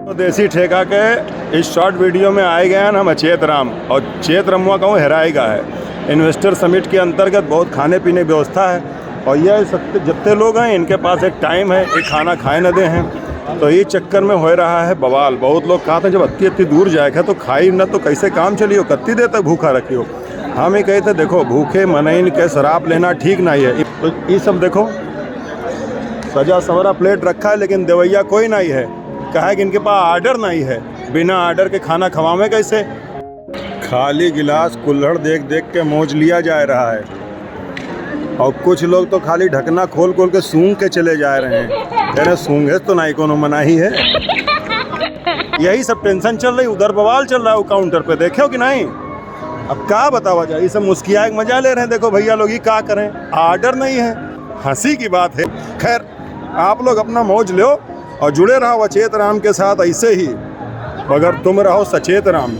तो देसी ठेका के इस शॉर्ट वीडियो में आए गए हैं हम अचेत राम, और चेत रमुआ कहूँ हेराएगा है। इन्वेस्टर समिट के अंतर्गत बहुत खाने पीने की व्यवस्था है, और यह जितने लोग हैं इनके पास एक टाइम है, एक खाना खाए न दे हैं, तो ये चक्कर में हो रहा है बवाल। बहुत लोग कहते हैं जब अत्ती दूर जाएगा तो खाई न तो कैसे काम चलियो, कत्ती देर तक भूखा रखियो। हम ही कहते देखो भूखे मनइन के शराब लेना ठीक नहीं है। तो ये सब देखो सजा सवरा प्लेट रखा है, लेकिन देवैया कोई नहीं है। कहा है कि इनके पास आर्डर नहीं है, बिना आर्डर के खाना खवावे कैसे। खाली गिलास कुल्हड़ देख देख के मौज लिया जा रहा है, और कुछ लोग तो खाली ढकना खोल खोल के सूंघ के चले जा रहे हैं। अरे सूंघे तो नहीं कोनो मनाही है। यही सब टेंशन चल रही, उधर बवाल चल रहा है वो काउंटर पे, देखे हो कि नहीं। अब क्या बतावा जाए, ये सब मुस्किया के मजा ले रहे हैं। देखो भैया लोग ये क्या करें, आर्डर नहीं है, हंसी की बात है। खैर आप लोग अपना मौज लो और जुड़े रहो अचेत राम के साथ ऐसे ही, मगर तुम रहो सचेत राम।